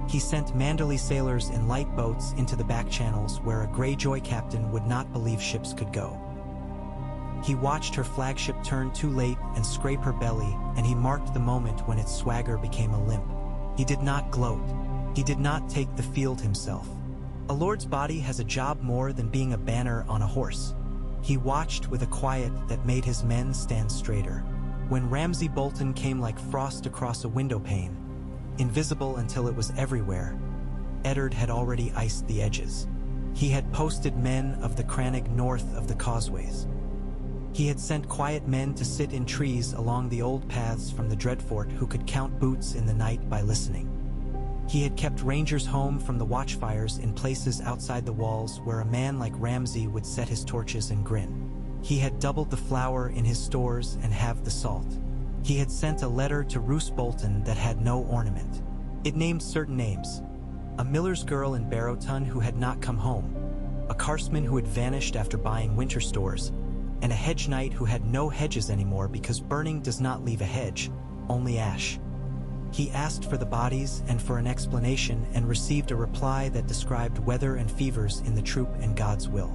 He sent Manderley sailors in light boats into the back channels where a Greyjoy captain would not believe ships could go. He watched her flagship turn too late and scrape her belly, and he marked the moment when its swagger became a limp. He did not gloat. He did not take the field himself. A lord's body has a job more than being a banner on a horse. He watched with a quiet that made his men stand straighter. When Ramsay Bolton came like frost across a window pane, invisible until it was everywhere, Eddard had already iced the edges. He had posted men of the Crannog north of the causeways. He had sent quiet men to sit in trees along the old paths from the Dreadfort who could count boots in the night by listening. He had kept rangers home from the watchfires in places outside the walls where a man like Ramsay would set his torches and grin. He had doubled the flour in his stores and halved the salt. He had sent a letter to Roose Bolton that had no ornament. It named certain names: a miller's girl in Barrowton who had not come home, a carsman who had vanished after buying winter stores, and a hedge knight who had no hedges anymore because burning does not leave a hedge, only ash. He asked for the bodies and for an explanation and received a reply that described weather and fevers in the troop and God's will.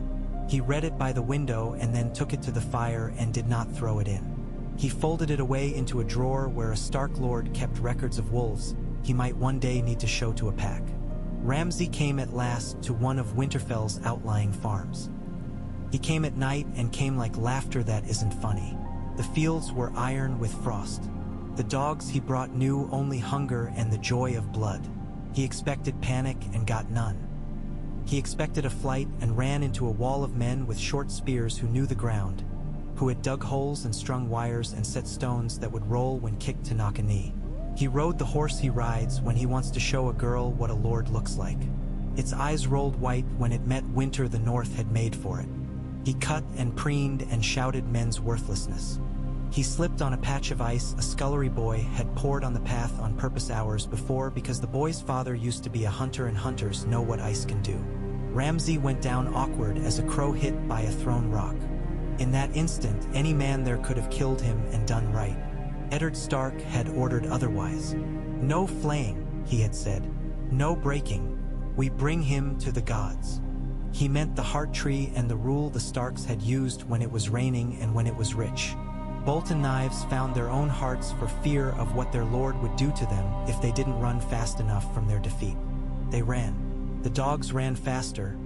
He read it by the window and then took it to the fire and did not throw it in. He folded it away into a drawer where a Stark lord kept records of wolves he might one day need to show to a pack. Ramsay came at last to one of Winterfell's outlying farms. He came at night and came like laughter that isn't funny. The fields were iron with frost. The dogs he brought knew only hunger and the joy of blood. He expected panic and got none. He expected a flight and ran into a wall of men with short spears who knew the ground, who had dug holes and strung wires and set stones that would roll when kicked to knock a knee. He rode the horse he rides when he wants to show a girl what a lord looks like. Its eyes rolled white when it met winter the north had made for it. He cut and preened and shouted men's worthlessness. He slipped on a patch of ice a scullery boy had poured on the path on purpose hours before because the boy's father used to be a hunter and hunters know what ice can do. Ramsay went down awkward as a crow hit by a thrown rock. In that instant, any man there could have killed him and done right. Eddard Stark had ordered otherwise. No flaying, he had said. No breaking. We bring him to the gods. He meant the heart tree and the rule the Starks had used when it was raining and when it was rich. Bolton knives found their own hearts for fear of what their lord would do to them if they didn't run fast enough from their defeat. They ran. The dogs ran faster,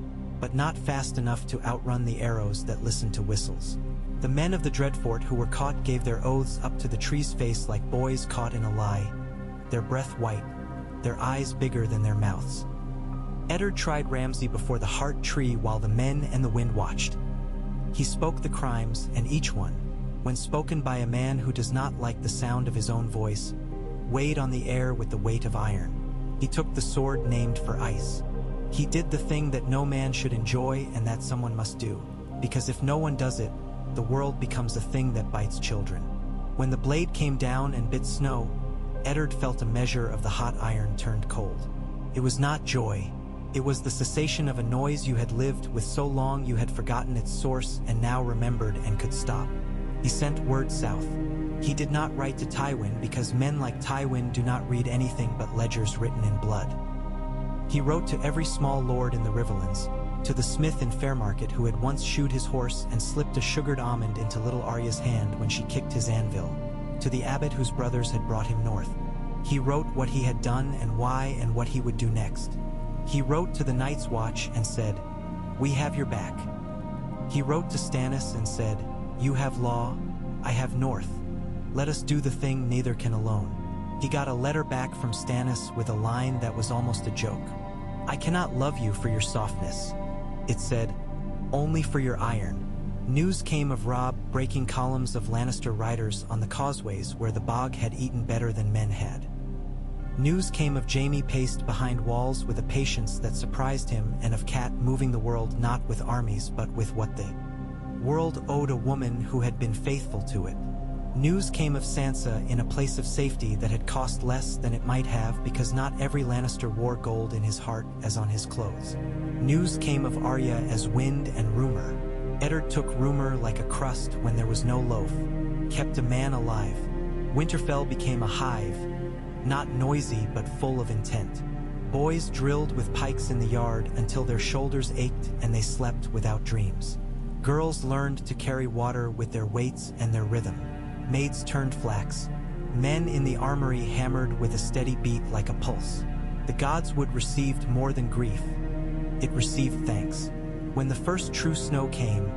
but not fast enough to outrun the arrows that listened to whistles. The men of the Dreadfort who were caught gave their oaths up to the tree's face like boys caught in a lie, their breath white, their eyes bigger than their mouths. Eddard tried Ramsay before the heart tree while the men and the wind watched. He spoke the crimes, and each one, when spoken by a man who does not like the sound of his own voice, weighed on the air with the weight of iron. He took the sword named for ice. He did the thing that no man should enjoy and that someone must do, because if no one does it, the world becomes a thing that bites children. When the blade came down and bit snow, Eddard felt a measure of the hot iron turned cold. It was not joy. It was the cessation of a noise you had lived with so long you had forgotten its source and now remembered and could stop. He sent word south. He did not write to Tywin because men like Tywin do not read anything but ledgers written in blood. He wrote to every small lord in the Riverlands, to the smith in Fairmarket who had once shoed his horse and slipped a sugared almond into little Arya's hand when she kicked his anvil, to the abbot whose brothers had brought him north. He wrote what he had done and why and what he would do next. He wrote to the Night's Watch and said, "We have your back." He wrote to Stannis and said, "You have law, I have north. Let us do the thing neither can alone." He got a letter back from Stannis with a line that was almost a joke. "I cannot love you for your softness," it said, "only for your iron." News came of Robb breaking columns of Lannister riders on the causeways where the bog had eaten better than men had. News came of Jaime paced behind walls with a patience that surprised him and of Cat moving the world not with armies but with what the world owed a woman who had been faithful to it. News came of Sansa in a place of safety that had cost less than it might have because not every Lannister wore gold in his heart as on his clothes. News came of Arya as wind and rumor. Eddard took rumor like a crust when there was no loaf, kept a man alive. Winterfell became a hive, not noisy but full of intent. Boys drilled with pikes in the yard until their shoulders ached and they slept without dreams. Girls learned to carry water with their weights and their rhythm. Maids turned flax. Men in the armory hammered with a steady beat like a pulse. The godswood received more than grief. It received thanks. When the first true snow came,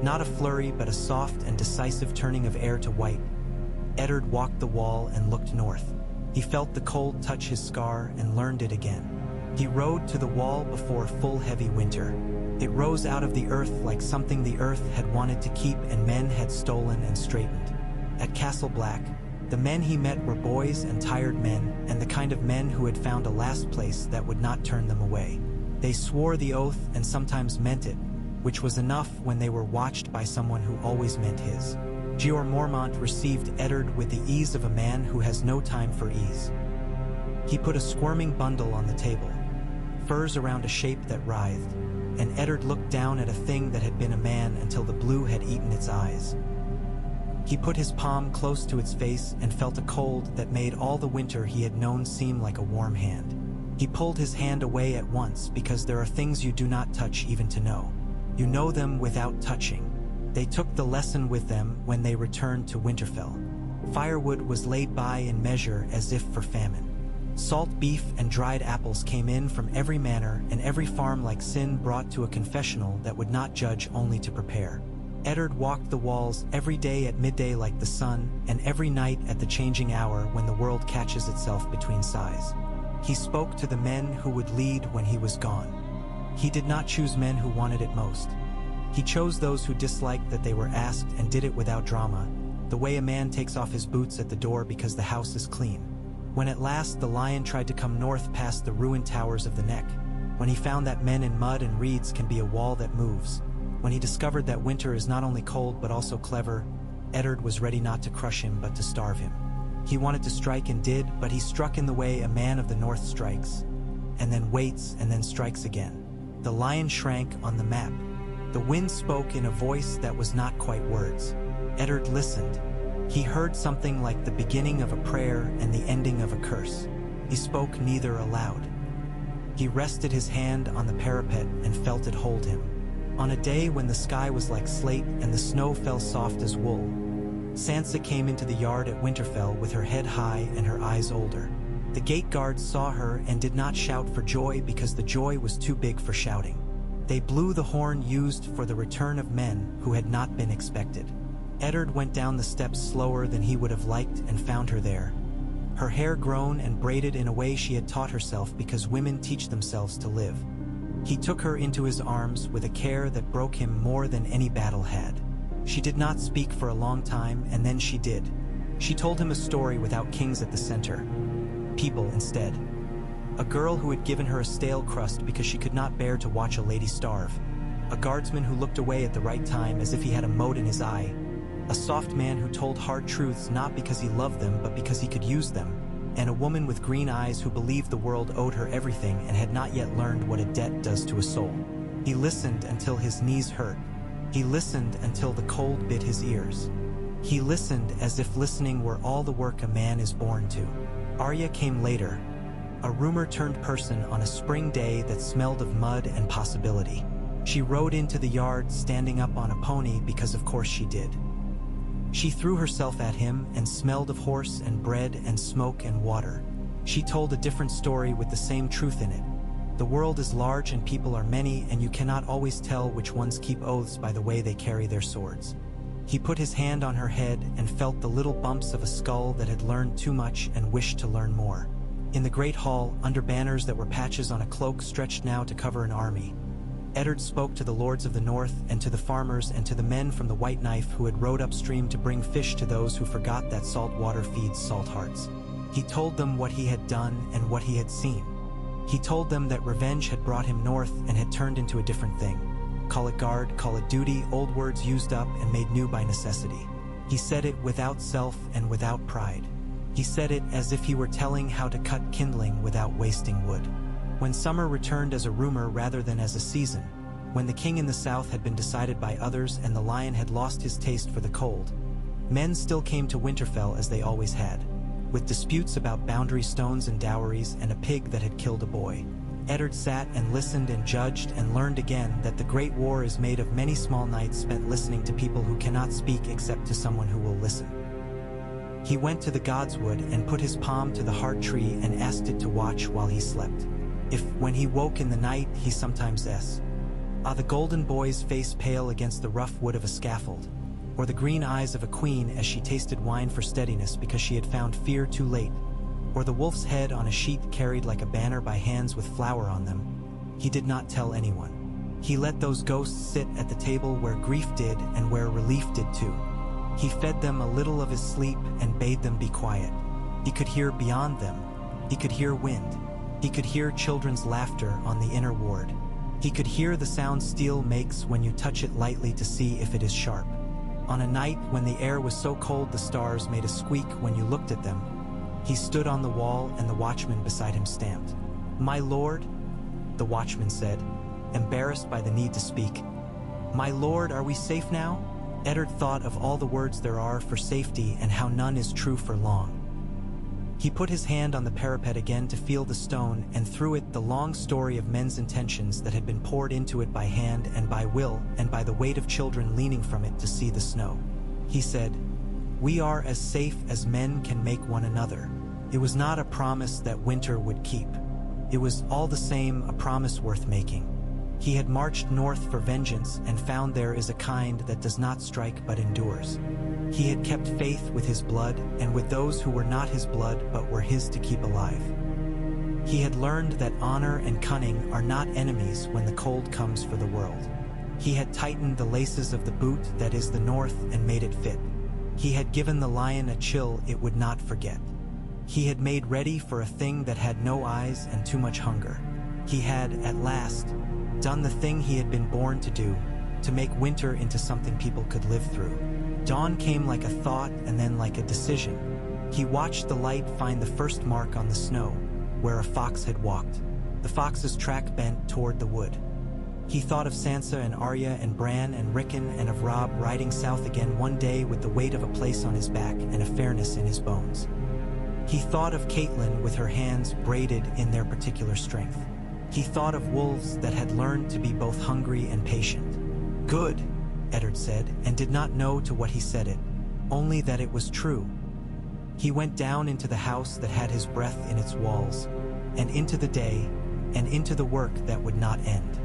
not a flurry but a soft and decisive turning of air to white, Eddard walked the wall and looked north. He felt the cold touch his scar and learned it again. He rode to the wall before full heavy winter. It rose out of the earth like something the earth had wanted to keep and men had stolen and straightened. At Castle Black, the men he met were boys and tired men, and the kind of men who had found a last place that would not turn them away. They swore the oath and sometimes meant it, which was enough when they were watched by someone who always meant his. Jeor Mormont received Eddard with the ease of a man who has no time for ease. He put a squirming bundle on the table, furs around a shape that writhed, and Eddard looked down at a thing that had been a man until the blue had eaten its eyes. He put his palm close to its face and felt a cold that made all the winter he had known seem like a warm hand. He pulled his hand away at once because there are things you do not touch even to know. You know them without touching. They took the lesson with them when they returned to Winterfell. Firewood was laid by in measure as if for famine. Salt beef and dried apples came in from every manor, and every farm like sin brought to a confessional that would not judge only to prepare. Eddard walked the walls every day at midday like the sun, and every night at the changing hour when the world catches itself between sighs. He spoke to the men who would lead when he was gone. He did not choose men who wanted it most. He chose those who disliked that they were asked and did it without drama, the way a man takes off his boots at the door because the house is clean. When at last the lion tried to come north past the ruined towers of the Neck, when he found that men in mud and reeds can be a wall that moves, when he discovered that winter is not only cold but also clever, Eddard was ready not to crush him but to starve him. He wanted to strike and did, but he struck in the way a man of the north strikes, and then waits and then strikes again. The lion shrank on the map. The wind spoke in a voice that was not quite words. Eddard listened. He heard something like the beginning of a prayer and the ending of a curse. He spoke neither aloud. He rested his hand on the parapet and felt it hold him. On a day when the sky was like slate and the snow fell soft as wool, Sansa came into the yard at Winterfell with her head high and her eyes older. The gate guards saw her and did not shout for joy because the joy was too big for shouting. They blew the horn used for the return of men who had not been expected. Eddard went down the steps slower than he would have liked and found her there. Her hair grown and braided in a way she had taught herself because women teach themselves to live. He took her into his arms with a care that broke him more than any battle had. She did not speak for a long time, and then she did. She told him a story without kings at the center. People instead. A girl who had given her a stale crust because she could not bear to watch a lady starve. A guardsman who looked away at the right time as if he had a mote in his eye. A soft man who told hard truths not because he loved them but because he could use them. And a woman with green eyes who believed the world owed her everything and had not yet learned what a debt does to a soul. He listened until his knees hurt. He listened until the cold bit his ears. He listened as if listening were all the work a man is born to. Arya came later, a rumor-turned person on a spring day that smelled of mud and possibility. She rode into the yard standing up on a pony because of course she did. She threw herself at him and smelled of horse and bread and smoke and water. She told a different story with the same truth in it. The world is large and people are many, and you cannot always tell which ones keep oaths by the way they carry their swords. He put his hand on her head and felt the little bumps of a skull that had learned too much and wished to learn more. In the great hall, under banners that were patches on a cloak stretched now to cover an army, Eddard spoke to the lords of the north and to the farmers and to the men from the White Knife who had rowed upstream to bring fish to those who forgot that salt water feeds salt hearts. He told them what he had done and what he had seen. He told them that revenge had brought him north and had turned into a different thing. Call it guard, call it duty, old words used up and made new by necessity. He said it without self and without pride. He said it as if he were telling how to cut kindling without wasting wood. When summer returned as a rumor rather than as a season, when the king in the south had been decided by others and the lion had lost his taste for the cold, men still came to Winterfell as they always had, with disputes about boundary stones and dowries and a pig that had killed a boy. Eddard sat and listened and judged and learned again that the great war is made of many small nights spent listening to people who cannot speak except to someone who will listen. He went to the godswood and put his palm to the heart tree and asked it to watch while he slept. If, when he woke in the night, he sometimes the golden boy's face pale against the rough wood of a scaffold, or the green eyes of a queen as she tasted wine for steadiness because she had found fear too late, or the wolf's head on a sheet carried like a banner by hands with flour on them, he did not tell anyone. He let those ghosts sit at the table where grief did and where relief did too. He fed them a little of his sleep and bade them be quiet. He could hear beyond them. He could hear wind. He could hear children's laughter on the inner ward. He could hear the sound steel makes when you touch it lightly to see if it is sharp. On a night when the air was so cold the stars made a squeak when you looked at them, he stood on the wall and the watchman beside him stamped. "My lord," the watchman said, embarrassed by the need to speak. "My lord, are we safe now?" Eddard thought of all the words there are for safety and how none is true for long. He put his hand on the parapet again to feel the stone, and through it the long story of men's intentions that had been poured into it by hand and by will and by the weight of children leaning from it to see the snow. He said, "We are as safe as men can make one another." It was not a promise that winter would keep. It was all the same a promise worth making. He had marched north for vengeance and found there is a kind that does not strike but endures. He had kept faith with his blood and with those who were not his blood but were his to keep alive. He had learned that honor and cunning are not enemies when the cold comes for the world. He had tightened the laces of the boot that is the north and made it fit. He had given the lion a chill it would not forget. He had made ready for a thing that had no eyes and too much hunger. He had, at last, done the thing he had been born to do, to make winter into something people could live through. Dawn came like a thought and then like a decision. He watched the light find the first mark on the snow, where a fox had walked. The fox's track bent toward the wood. He thought of Sansa and Arya and Bran and Rickon and of Robb riding south again one day with the weight of a place on his back and a fairness in his bones. He thought of Catelyn with her hands braided in their particular strength. He thought of wolves that had learned to be both hungry and patient. "Good," Eddard said, and did not know to what he said it, only that it was true. He went down into the house that had his breath in its walls, and into the day, and into the work that would not end.